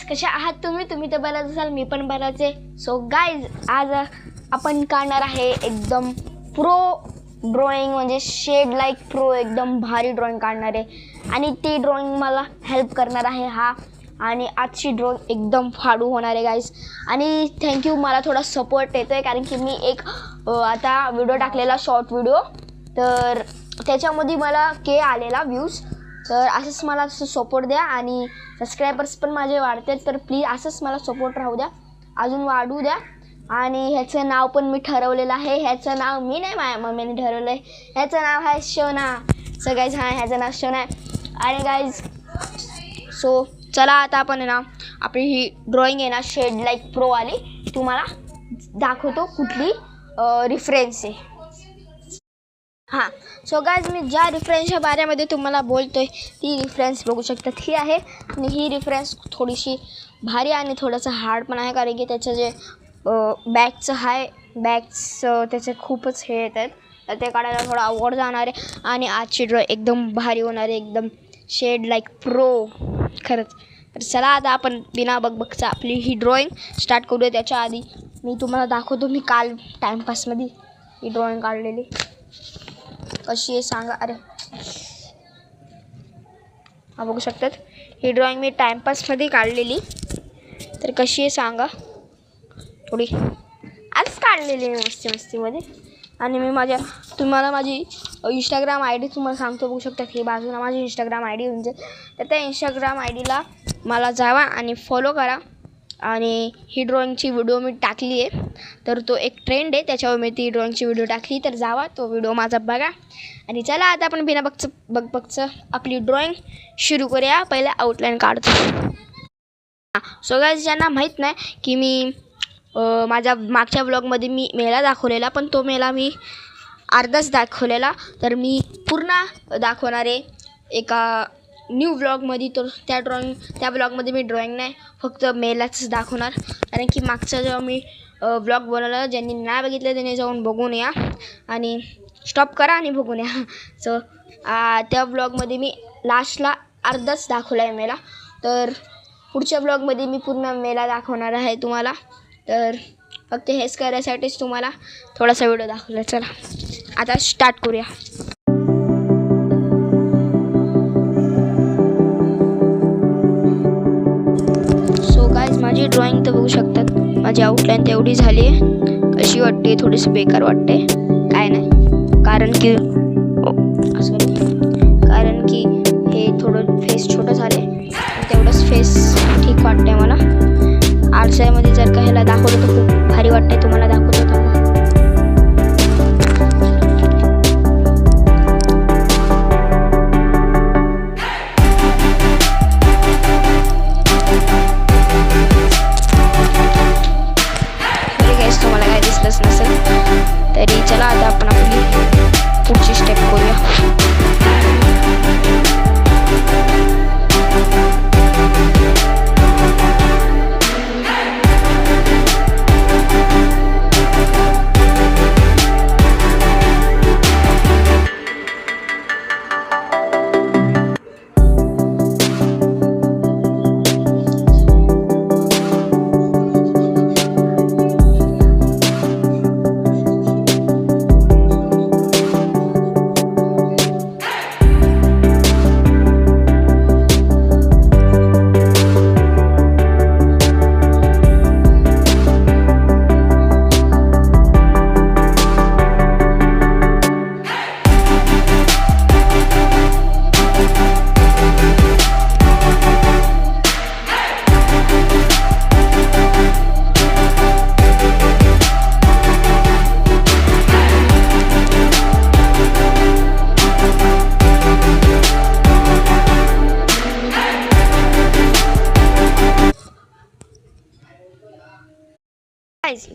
Guys, कशा आहात तुम्ही तर बराच असाल, मी पण बराच आहे. सो गाइज, आज आपण काढणार आहे एकदम प्रो ड्रॉइंग, म्हणजे शेड लाईक प्रो, एकदम भारी ड्रॉइंग काढणार आहे. आणि ती ड्रॉइंग मला हेल्प करणार आहे हा. आणि आजची ड्रॉइंग एकदम फाडू होणार आहे गाइज. आणि थँक्यू, मला थोडा सपोर्ट येतो आहे, कारण की मी एक आता व्हिडिओ टाकलेला, शॉर्ट व्हिडिओ, तर त्याच्यामध्ये मला के आलेला व्ह्यूज. तर असंच मला सपोर्ट द्या आणि सबस्क्रायबर्स पण माझे वाढतात, तर प्लीज असंच मला सपोर्ट राहू द्या, अजून वाढू द्या. आणि ह्याचं नाव पण मी ठरवलेलं आहे. ह्याचं नाव मी नाही, माझ्या मम्मीने ठरवलं आहे. ह्याचं नाव आहे शोना. सो गाईज, ह्याचं नाव शोना आहे. आणि गाईज, सो चला आता आपण ना आपली ही ड्रॉइंग आहे ना शेड लाईक प्रो आली, तुम्हाला दाखवतो कुठली रिफरन्स आहे. हां, सो गाइज, मी ज्या रिफरन्सच्या बारेमध्ये तुम्हाला बोलतो आहे ती रिफरन्स बघू शकतात, ही आहे. आणि ही रिफरन्स थोडीशी भारी आणि थोडंसं हार्ड पण आहे, कारण की त्याचं जे बॅगचं आहे, बॅग्स त्याचे खूपच हे येत आहेत, तर ते काढायला थोडा अवघड जाणार आहे. आणि आजची ड्रॉइंग एकदम भारी होणार आहे, एकदम शेड लाईक प्रो खरंच. तर चला आता आपण बिना बघबघचा आपली ही ड्रॉइंग स्टार्ट करूया. त्याच्या आधी मी तुम्हाला दाखवतो, मी काल टाईमपासमध्ये ही ड्रॉइंग काढलेली कशी आहे सांगा. अरे हा बघू शकतात, ही ड्रॉइंग मी टाईमपासमध्ये काढलेली, तर कशी आहे सांगा. थोडी आजच काढलेली आहे मस्तीमध्ये. आणि मी तुम्हाला माझी इंस्टाग्राम आय डी तुम्हाला सांगतो, बघू शकता ही बाजूला माझी इंस्टाग्राम आय डी, म्हणजे तर त्या इंस्टाग्राम आय डीला मला जावा आणि फॉलो करा. आणि ही ड्रॉइंगची व्हिडिओ मी टाकली आहे, तर तो एक ट्रेंड आहे, त्याच्यावर मी ती ड्रॉइंगची व्हिडिओ टाकली, तर जावा तो व्हिडिओ माझा बघा. आणि चला आता आपण बिना बघबघचं आपली ड्रॉइंग सुरू करूया. पहिले आउटलाईन काढतो. सो गाइस, ज्यांना माहीत नाही की मी माझ्या मागच्या व्लॉगमध्ये मी मेला दाखवलेला, पण तो मेला मी अर्धाच दाखवलेला, तर मी पूर्ण दाखवणार आहे एका न्यू व्लॉगमध्ये. तर त्या व्लॉगमध्ये मी ड्रॉइंग नाही, फक्त मेलाच दाखवणार, कारण की मागचा जेव्हा मी व्लॉग बनवला, ज्यांनी नाही बघितलं त्यांनी जाऊन बघून या आणि स्टॉप करा आणि बघून या. सो त्या व्लॉगमध्ये मी लास्टला अर्धाच दाखवला आहे मेला, तर पुढच्या व्लॉगमध्ये मी पूर्ण मेला दाखवणार आहे तुम्हाला. तर फक्त हेच करायसाठीच तुम्हाला थोडासा व्हिडिओ दाखवला. चला आता स्टार्ट करूया. सो गाइज, माझी ड्रॉइंग तर बघू शकतात, माझी आउटलाईन तेवढी झाली आहे. कशी वाटते? थोडीशी बेकार वाटते, काय नाही, कारण की हे थोडं फेस छोटं झाले, तेवढंच फेस ठीक वाटते मला. आरशामध्ये जर का ह्याला दाखवलं तर खूप भारी वाटते, तुम्हाला दाखवतो थांबा. तुम्हाला काय दिसलंच नसेल तरी चला आता आपण आपली पुढची स्टेप करूया.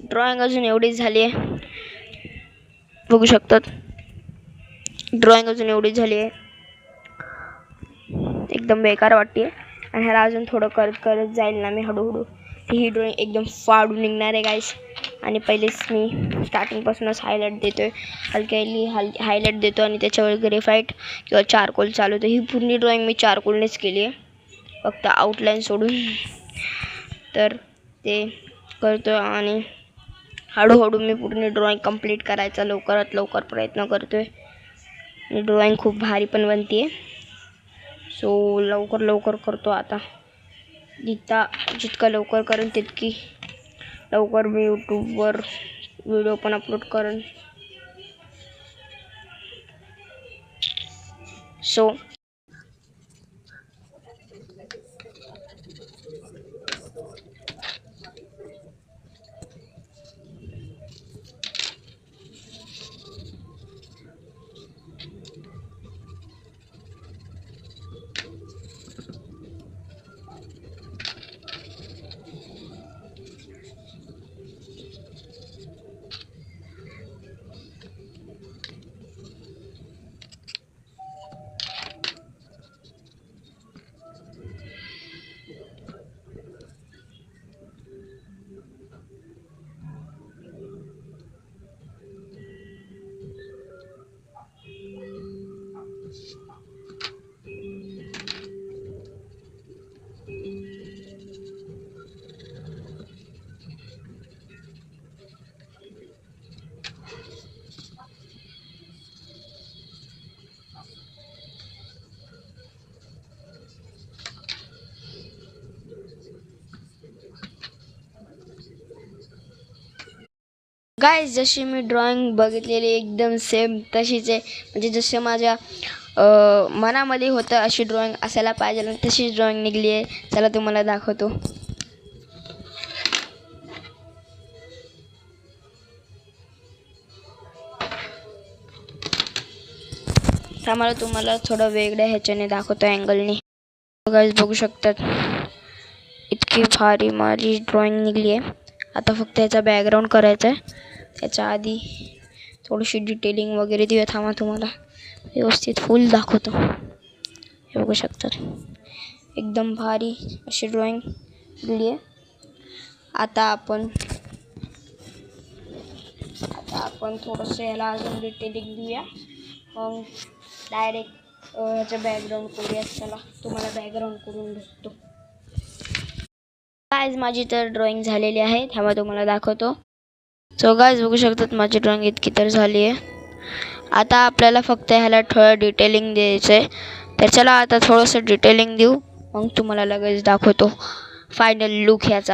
ड्रॉइंग अजून एवढीच झाली आहे, बघू शकतात. ड्रॉइंग अजून एवढीच झाली आहे, एकदम बेकार वाटते. आणि ह्याला अजून थोडं करत जाईल ना मी हळूहळू, ही ड्रॉइंग एकदम फाडून निघणार आहे गाईस. आणि पहिलेच मी स्टार्टिंगपासूनच हायलाईट देतो आहे, हलक्याली हायलाईट देतो आणि त्याच्यावर ग्रेफाईट किंवा चारकोल चालवतो. ही पूर्ण ड्रॉइंग मी चारकोलनेच केली आहे, फक्त आउटलाईन सोडून. तर ते करतो आणि हळूहळू मी पूर्ण ड्रॉइंग कंप्लीट करायचा लवकरात लवकर प्रयत्न करतो आहे. ड्रॉइंग खूप भारी पण बनते आहे. सो लवकर लवकर करतो आता. जितका लवकर करेन तितकी लवकर मी यूट्यूबवर व्हिडिओ पण अपलोड करेन. सो गाईज जशी मी ड्रॉइंग बघितलेली एकदम सेम तशीच आहे. म्हणजे जसं माझ्या मनामध्ये होतं अशी ड्रॉइंग असायला पाहिजे आणि तशीच ड्रॉइंग निघली आहे. चला तुम्हाला दाखवतो. आम्हाला तुम्हाला थोडं वेगळ्या ह्याच्याने दाखवतो अँगलने. गाईज बघू शकतात इतकी भारी माझी ड्रॉइंग निघली आहे. आता फक्त याचा बॅकग्राऊंड करायचा आहे. त्याच्या आधी थोडीशी डिटेलिंग वगैरे देऊया. थांबा तुम्हाला व्यवस्थित फुल दाखवतो. हे बघू शकतात एकदम भारी अशी ड्रॉइंग दिली आहे. आता आपण थोडंसं याला अजून डिटेलिंग देऊया. मग डायरेक्ट ह्याचं बॅकग्राऊंड करूया. चला तुम्हाला बॅकग्राऊंड करून भेटतो. गाईज माझी तर ड्रॉइंग झालेली आहे. थांबा तुम्हाला दाखवतो. सो गाईज बघू शकतात माझी ड्रॉइंग इतकी तर झाली आहे. आता आपल्याला फक्त ह्याला थोडं डिटेलिंग द्यायचं आहे. तर चला आता थोडंसं डिटेलिंग देऊ मग तुम्हाला लगेच दाखवतो फायनल लुक ह्याचा.